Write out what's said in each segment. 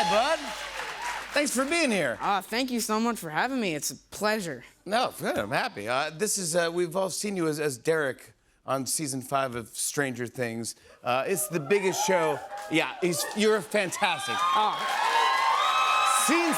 Hi, bud. Thanks for being here. Thank you so much for having me. It's a pleasure. No, good. I'm happy. We've all seen you as Derek on season 5 of Stranger Things. It's the biggest show. Yeah, you're fantastic. Scene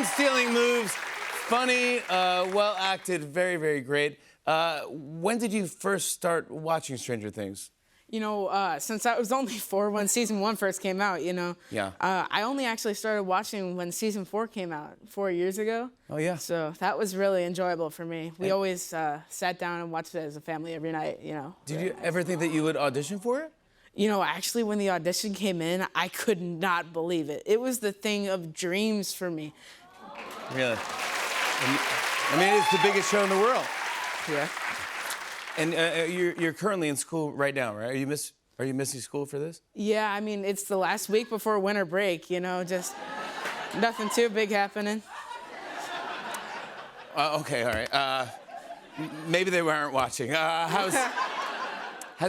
stealing moves, funny, well acted, very, very great. When did you first start watching Stranger Things? You know, since I was only 4 when season 1 first came out, you know. Yeah. I only actually started watching when season 4 came out 4 years ago. Oh, yeah. So that was really enjoyable for me. We always sat down and watched it as a family every night, you know. Did you ever think that you would audition for it? You know, actually, when the audition came in, I could not believe it. It was the thing of dreams for me. Really? I mean, it's the biggest show in the world. Yeah. And you're currently in school right now, right? Are you missing school for this? Yeah, I mean, it's the last week before winter break, you know, just nothing too big happening. Okay, all right. Maybe they weren't watching. Has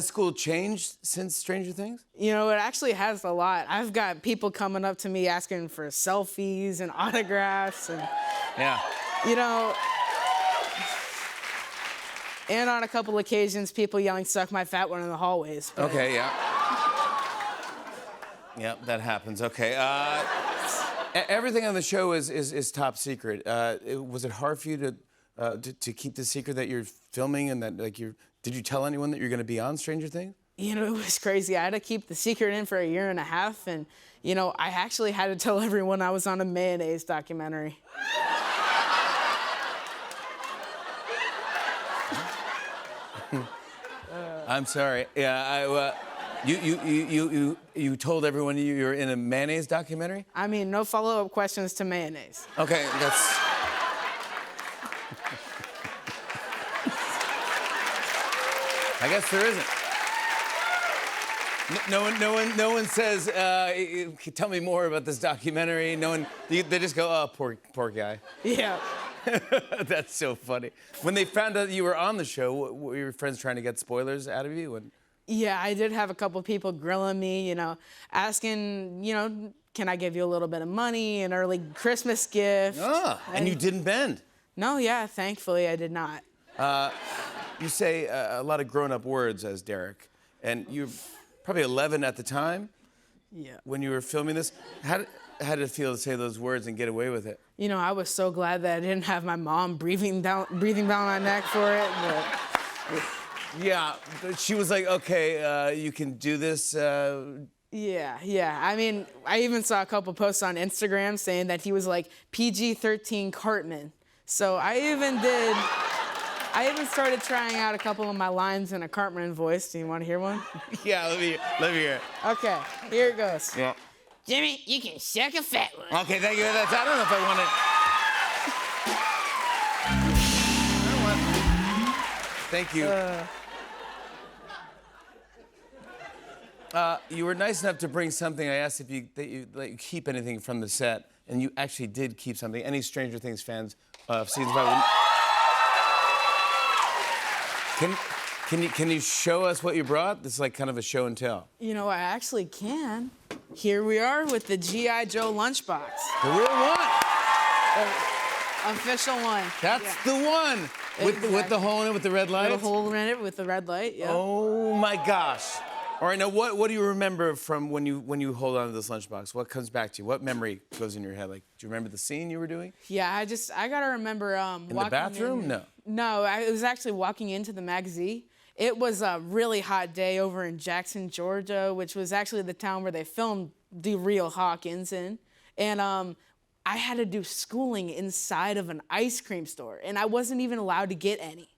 school changed since Stranger Things? You know, it actually has a lot. I've got people coming up to me asking for selfies and autographs and, Yeah. you know, and on a couple occasions, people yelling, "Suck my fat one" in the hallways. But... Okay, yeah. Yep, that happens. Okay. Everything on the show is top secret. Was it hard for you to keep the secret that you're filming and that did you tell anyone that you're going to be on Stranger Things? You know, it was crazy. I had to keep the secret in for a year and a half, and you know, I actually had to tell everyone I was on a mayonnaise documentary. I'm sorry. Yeah, you told everyone you were in a mayonnaise documentary? I mean, no follow-up questions to mayonnaise. Okay, that's. I guess there isn't. No one says, tell me more about this documentary. They just go, oh, poor guy. Yeah. That's so funny. When they found out you were on the show, were your friends trying to get spoilers out of you? Yeah, I did have a couple people grilling me, you know, asking, you know, can I give you a little bit of money, an early Christmas gift? And you didn't bend. No, yeah, thankfully I did not. You say a lot of grown-up words as Derek, and you're probably 11 at the time. Yeah. When you were filming this. How did it feel to say those words and get away with it? You know, I was so glad that I didn't have my mom breathing down my neck for it. But... Yeah, she was like, okay, you can do this. Yeah. I mean, I even saw a couple posts on Instagram saying that he was like PG-13 Cartman. So I even started trying out a couple of my lines in a Cartman voice. Do you want to hear one? Yeah, let me hear it. Okay, here it goes. Yeah. Jimmy, you can suck a fat one. Okay, thank you. I don't know if I want it. Thank you. You were nice enough to bring something. I asked if you keep anything from the set, and you actually did keep something. Any Stranger Things fans of season 5? Can you show us what you brought? This is like kind of a show and tell. You know, I actually can. Here we are with the G.I. Joe lunchbox. The real one. Official one. That's the one. Exactly. With the hole in it with the red light? With a hole in it with the red light, yeah. Oh my gosh. All right, now what do you remember from when you hold on to this lunchbox? What comes back to you? What memory goes in your head? Like, do you remember the scene you were doing? Yeah, I gotta remember in the bathroom? No, I was actually walking into the magazine. It was a really hot day over in Jackson, Georgia, which was actually the town where they filmed The Real Hawkins in. And I had to do schooling inside of an ice cream store, and I wasn't even allowed to get any.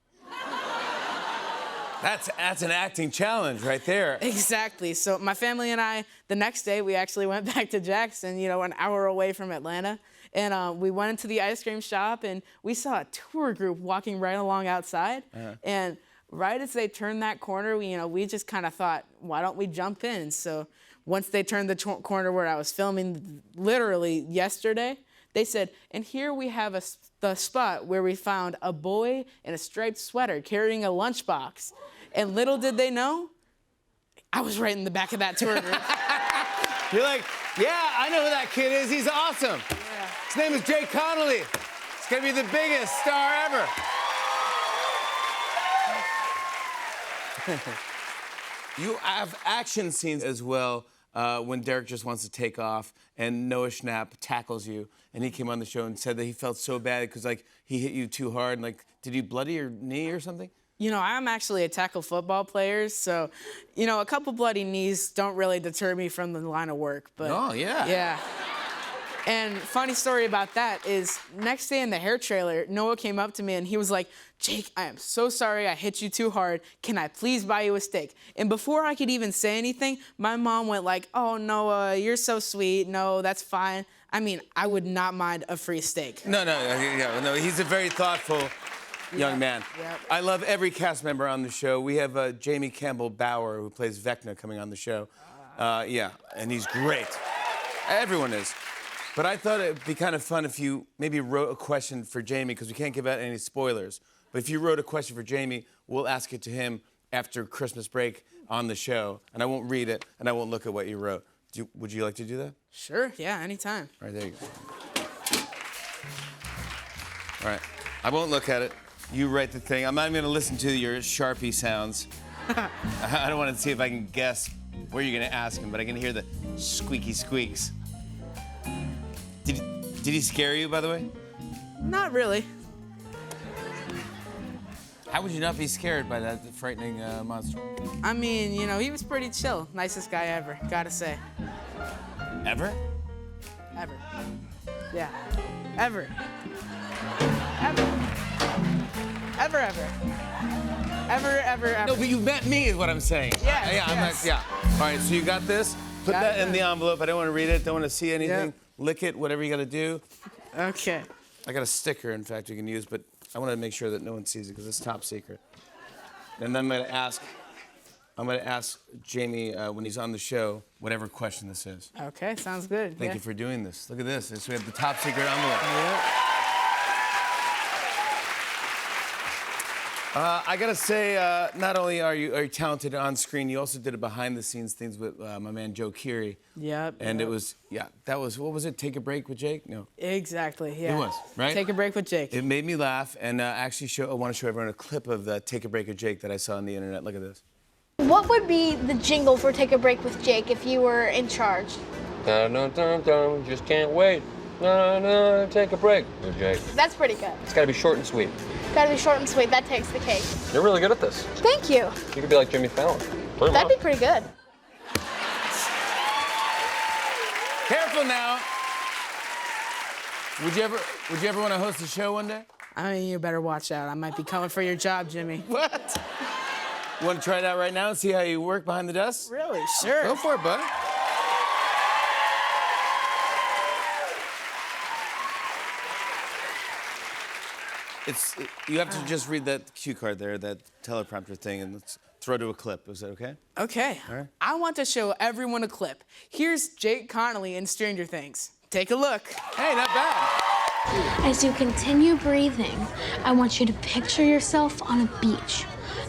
That's an acting challenge right there. Exactly. So my family and I, the next day, we actually went back to Jackson, you know, an hour away from Atlanta. And we went into the ice cream shop, and we saw a tour group walking right along outside. And right as they turned that corner, we just kind of thought, why don't we jump in? So once they turned the corner where I was filming, literally yesterday, they said, and here we have the spot where we found a boy in a striped sweater carrying a lunchbox. And little did they know, I was right in the back of that tour group. You're like, Yeah, I know who that kid is. He's awesome. Yeah. His name is Jake Connolly. He's gonna be the biggest star ever. You have action scenes as well when Derek just wants to take off and Noah Schnapp tackles you. And he came on the show and said that he felt so bad because like he hit you too hard. And, like, did you bloody your knee or something? You know, I'm actually a tackle football player, so, you know, a couple bloody knees don't really deter me from the line of work. But Oh, yeah. Yeah. And funny story about that is next day in the hair trailer, Noah came up to me and he was like, Jake, I am so sorry I hit you too hard. Can I please buy you a steak? And before I could even say anything, my mom went like, oh, Noah, you're so sweet. No, that's fine. I mean, I would not mind a free steak. No, he's a very thoughtful young man. Yep. I love every cast member on the show. We have Jamie Campbell Bower, who plays Vecna, coming on the show. Yeah, and he's great. Everyone is. But I thought it'd be kind of fun if you maybe wrote a question for Jamie, because we can't give out any spoilers. But if you wrote a question for Jamie, we'll ask it to him after Christmas break on the show. And I won't read it, and I won't look at what you wrote. Would you like to do that? Sure, yeah, anytime. All right, there you go. All right, I won't look at it. You write the thing. I'm not even gonna listen to your Sharpie sounds. I don't want to see if I can guess where you're gonna ask him, but I can hear the squeaky squeaks. Did he scare you, by the way? Not really. How would you not be scared by that frightening monster? I mean, you know, he was pretty chill. Nicest guy ever, gotta say. Ever? Ever. Yeah. Ever. Ever. Ever, ever. Ever, ever, ever. No, but you met me is what I'm saying. Yes, Yeah, yes. yeah. All right, so you got this. Put Got that it. in the envelope. I don't want to read it. Don't want to see anything. Yep. Lick it, whatever you got to do. Okay. I got a sticker, in fact, you can use, but I want to make sure that no one sees it because it's top secret. And then I'm going to ask Jamie when he's on the show whatever question this is. Okay, sounds good. Thank you for doing this. Look at this. We have the top secret envelope. Yep. I gotta say, not only are you talented on screen, you also did a behind-the-scenes things with my man Joe Keery. Yep. And it was, that was, what was it? Take a break with Jake? No. Exactly, yeah. It was, right? Take a break with Jake. It made me laugh, and actually, I want to show everyone a clip of the Take a Break with Jake that I saw on the internet. Look at this. What would be the jingle for Take a Break with Jake if you were in charge? Dun, dun, dun, dun, just can't wait. Dun, dun, take a break with Jake. That's pretty good. It's gotta be short and sweet. Gotta be short and sweet. That takes the cake. You're really good at this. Thank you. You could be like Jimmy Fallon. That'd be pretty good. Careful now. Would you ever want to host a show one day? I mean, you better watch out. I might be coming for your job, Jimmy. What? You want to try it out right now and see how you work behind the desk? Really? Sure. Go for it, bud. You have to just read that cue card there, that teleprompter thing, and let's throw to a clip. Is that okay? Okay. All right. I want to show everyone a clip. Here's Jake Connolly in Stranger Things. Take a look. Hey, not bad. As you continue breathing, I want you to picture yourself on a beach.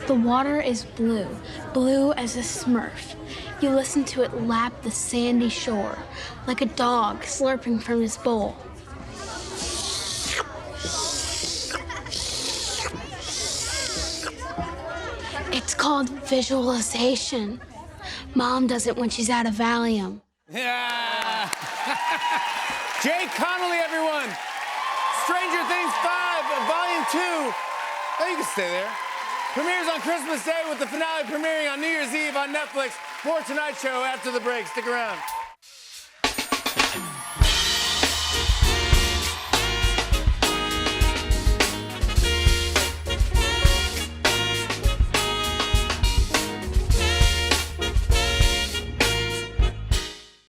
The water is blue, blue as a smurf. You listen to it lap the sandy shore, like a dog slurping from his bowl. It's called visualization. Mom does it when she's out of Valium. Yeah. Jake Connolly, everyone. Stranger Things 5, Volume 2. Oh, you can stay there. Premieres on Christmas Day with the finale premiering on New Year's Eve on Netflix. More Tonight Show after the break. Stick around.